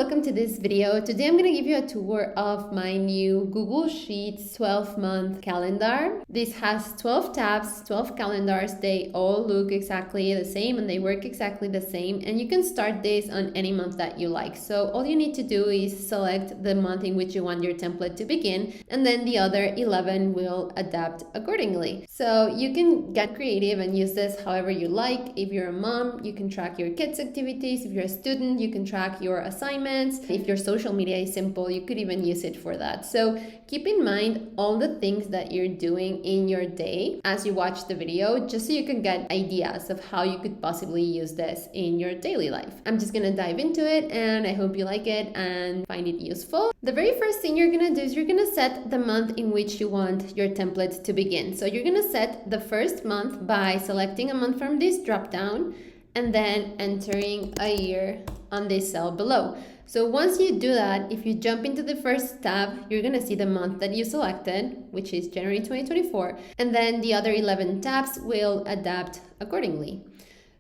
welcome to this video. Today I'm going to give you a tour of my new Google Sheets 12-month calendar. This has 12 tabs, 12 calendars. They all look exactly the same and they work exactly the same. And you can start this on any month that you like. So all you need to do is select the month in which you want your template to begin, and then the other 11 will adapt accordingly. So you can get creative and use this however you like. If you're a mom, you can track your kids' activities. If you're a student, you can track your assignments. If your social media is simple, you could even use it for that. So keep in mind all the things that you're doing in your day as you watch the video, just so you can get ideas of how you could possibly use this in your daily life. I'm just gonna dive into it and I hope you like it and find it useful. The very first thing you're gonna do is you're gonna set the month in which you want your template to begin. So you're gonna set the first month by selecting a month from this drop down and then entering a year on this cell below. So once you do that, if you jump into the first tab, you're gonna see the month that you selected, which is January 2024, and then the other 11 tabs will adapt accordingly.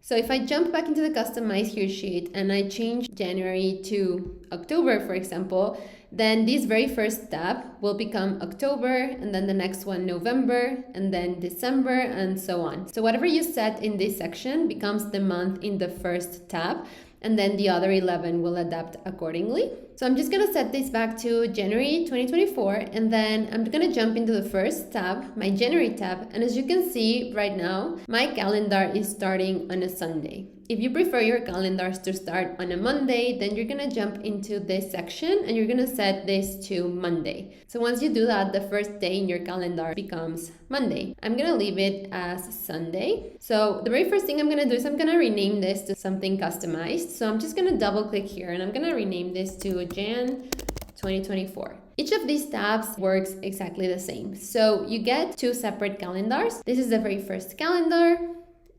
So if I jump back into the customize here sheet and I change January to October, for example, then this very first tab will become October, and then the next one November, and then December, and so on. So whatever you set in this section becomes the month in the first tab, and then the other 11 will adapt accordingly. So I'm just gonna set this back to January 2024, and then I'm gonna jump into the first tab, my January tab, and as you can see right now, my calendar is starting on a Sunday. If you prefer your calendars to start on a Monday, then you're gonna jump into this section and you're gonna set this to Monday. So once you do that, the first day in your calendar becomes Monday. I'm gonna leave it as Sunday. So the very first thing I'm gonna do is I'm gonna rename this to something customized. So I'm just gonna double click here and I'm gonna rename this to Jan 2024. Each of these tabs works exactly the same. So you get two separate calendars. This is the very first calendar,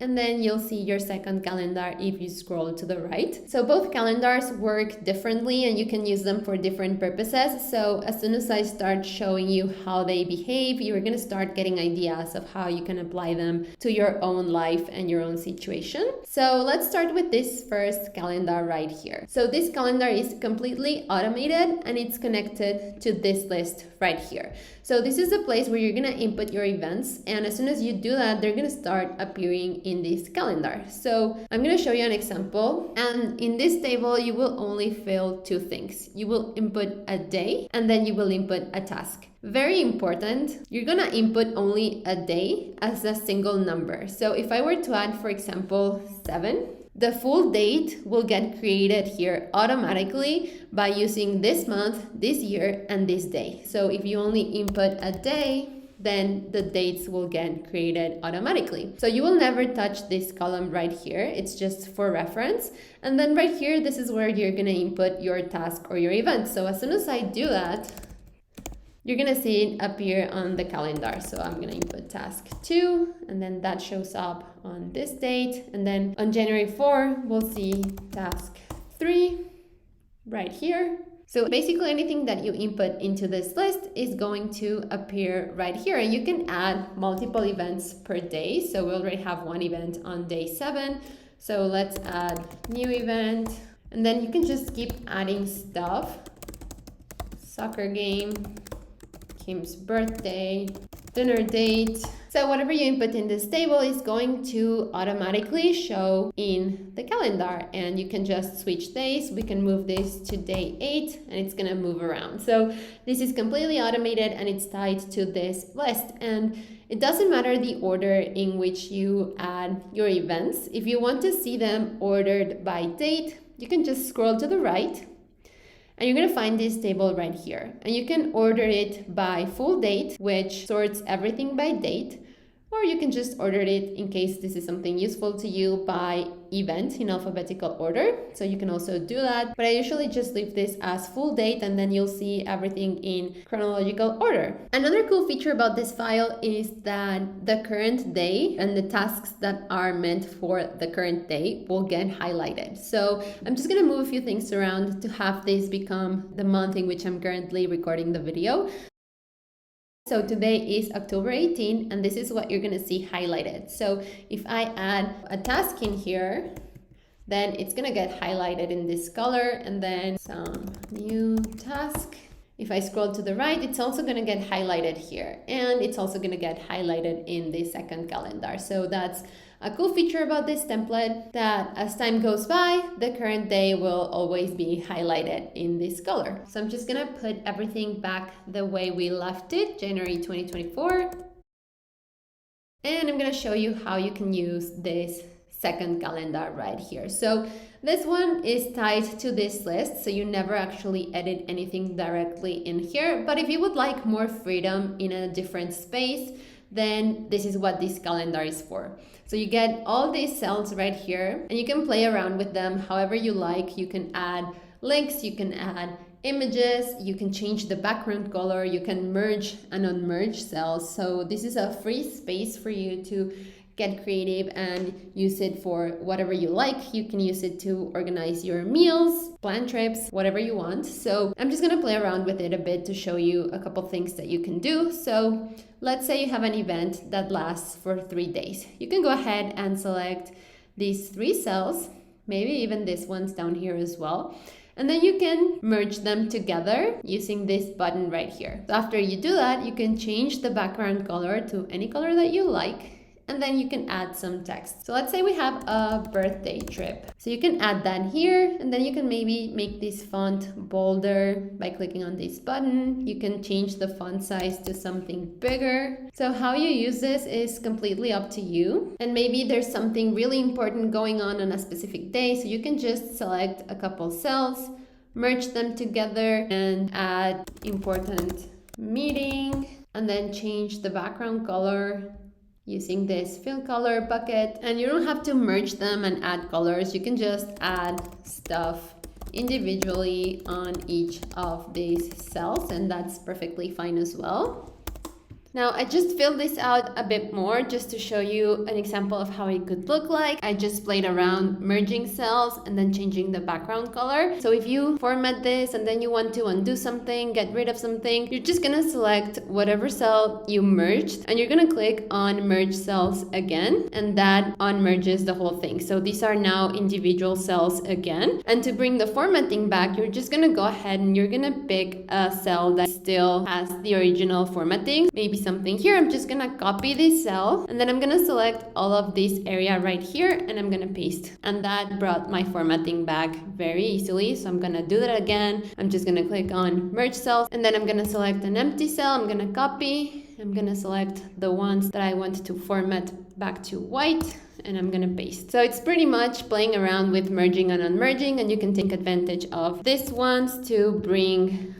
and then you'll see your second calendar if you scroll to the right. So both calendars work differently and you can use them for different purposes. So as soon as I start showing you how they behave, you're gonna start getting ideas of how you can apply them to your own life and your own situation. So let's start with this first calendar right here. So this calendar is completely automated and it's connected to this list right here. So this is a place where you're gonna input your events, and as soon as you do that, they're gonna start appearing in this calendar. So I'm gonna show you an example, and in this table you will only fill two things. You will input a day and then you will input a task. Very important, you're gonna input only a day as a single number. So if I were to add, for example, 7, the full date will get created here automatically by using this month, this year, and this day. So if you only input a day, then the dates will get created automatically. So you will never touch this column right here. It's just for reference. And then right here, this is where you're gonna input your task or your event. So as soon as I do that, you're gonna see it appear on the calendar. So I'm gonna input task 2, and then that shows up on this date. And then on January 4, we'll see task 3 right here. So basically anything that you input into this list is going to appear right here. And you can add multiple events per day. So we already have one event on day 7. So let's add new event. And then you can just keep adding stuff. Soccer game, Kim's birthday, dinner date. So whatever you input in this table is going to automatically show in the calendar, and you can just switch days. We can move this to day 8 and it's gonna move around. So this is completely automated and it's tied to this list, and it doesn't matter the order in which you add your events. If you want to see them ordered by date, you can just scroll to the right and you're gonna find this table right here. And you can order it by full date, which sorts everything by date, or you can just order it, in case this is something useful to you, by event in alphabetical order. So you can also do that, but I usually just leave this as full date and then you'll see everything in chronological order. Another cool feature about this file is that the current day and the tasks that are meant for the current day will get highlighted. So I'm just gonna move a few things around to have this become the month in which I'm currently recording the video. So today is October 18, and this is what you're gonna see highlighted. So if I add a task in here, then it's gonna get highlighted in this color, and then some new task. If I scroll to the right, it's also gonna get highlighted here, and it's also gonna get highlighted in the second calendar. So that's a cool feature about this template, that as time goes by, the current day will always be highlighted in this color. So I'm just gonna put everything back the way we left it, January 2024. And I'm gonna show you how you can use this second calendar right here. So this one is tied to this list, so you never actually edit anything directly in here. But if you would like more freedom in a different space, then this is what this calendar is for. So you get all these cells right here, and you can play around with them however you like. You can add links, you can add images, you can change the background color, you can merge and unmerge cells. So this is a free space for you to get creative and use it for whatever you like. You can use it to organize your meals, plan trips, whatever you want. So I'm just gonna play around with it a bit to show you a couple things that you can do. So let's say you have an event that lasts for 3 days. You can go ahead and select these 3 cells, maybe even this one's down here as well. And then you can merge them together using this button right here. So after you do that, you can change the background color to any color that you like. And then you can add some text. So let's say we have a birthday trip. So you can add that here, and then you can maybe make this font bolder by clicking on this button. You can change the font size to something bigger. So how you use this is completely up to you. And maybe there's something really important going on a specific day, so you can just select a couple cells, merge them together, and add important meeting, and then change the background color using this fill color bucket. And you don't have to merge them and add colors. You can just add stuff individually on each of these cells, and that's perfectly fine as well. Now I just filled this out a bit more just to show you an example of how it could look like. I just played around merging cells and then changing the background color. So if you format this and then you want to undo something, get rid of something, you're just gonna select whatever cell you merged, and you're gonna click on merge cells again, and that unmerges the whole thing. So these are now individual cells again. And to bring the formatting back, you're just gonna go ahead and you're gonna pick a cell that still has the original formatting, maybe something here. I'm just gonna copy this cell, and then I'm gonna select all of this area right here, and I'm gonna paste. And that brought my formatting back very easily. So I'm gonna do that again. I'm just gonna click on merge cells, and then I'm gonna select an empty cell. I'm gonna copy. I'm gonna select the ones that I want to format back to white, and I'm gonna paste. So it's pretty much playing around with merging and unmerging, and you can take advantage of these ones to bring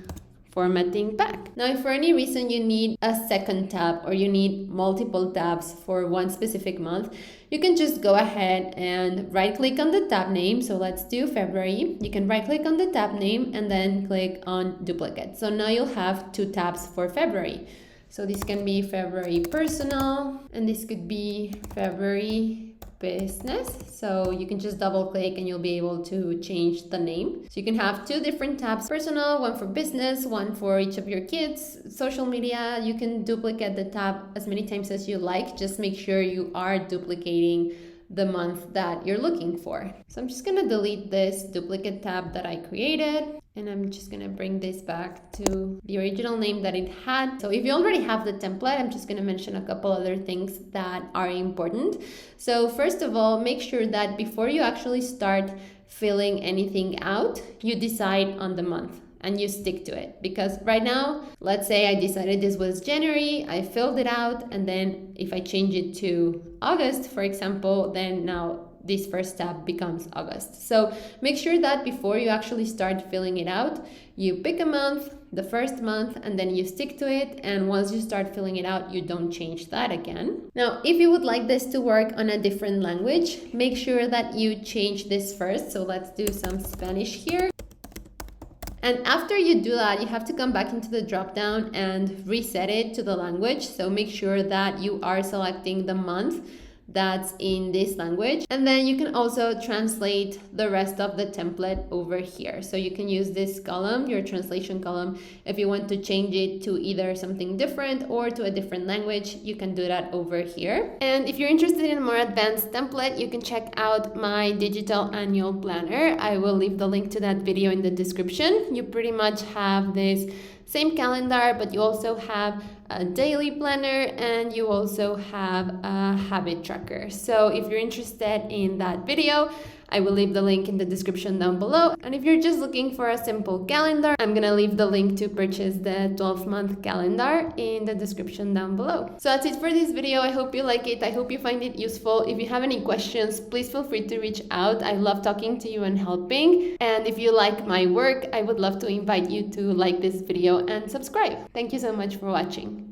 formatting back. Now, if for any reason you need a second tab or you need multiple tabs for one specific month, you can just go ahead and right click on the tab name. So let's do February. You can right click on the tab name and then click on duplicate. So now you'll have 2 tabs for February. So this can be February personal, and this could be February business. So you can just double click and you'll be able to change the name. So you can have 2 different tabs, personal, one for business, one for each of your kids, social media. You can duplicate the tab as many times as you like. Just make sure you are duplicating the month that you're looking for. So I'm just gonna delete this duplicate tab that I created, and I'm just gonna bring this back to the original name that it had. So if you already have the template, I'm just gonna mention a couple other things that are important. So first of all, make sure that before you actually start filling anything out, you decide on the month and you stick to it. Because right now, let's say I decided this was January, I filled it out, and then if I change it to August, for example, then now this first tab becomes August. So make sure that before you actually start filling it out, you pick a month, the first month, and then you stick to it. And once you start filling it out, you don't change that again. Now, if you would like this to work on a different language, make sure that you change this first. So let's do some Spanish here. And after you do that, you have to come back into the drop down and reset it to the language. So make sure that you are selecting the month that's in this language. And then you can also translate the rest of the template over here. So you can use this column, your translation column, if you want to change it to either something different or to a different language, you can do that over here. And if you're interested in a more advanced template, you can check out my digital annual planner. I will leave the link to that video in the description. You pretty much have this same calendar, but you also have a daily planner and you also have a habit tracker. So if you're interested in that video, I will leave the link in the description down below. And if you're just looking for a simple calendar, I'm gonna leave the link to purchase the 12-month calendar in the description down below. So that's it for this video. I hope you like it. I hope you find it useful. If you have any questions, please feel free to reach out. I love talking to you and helping. And if you like my work, I would love to invite you to like this video and subscribe. Thank you so much for watching.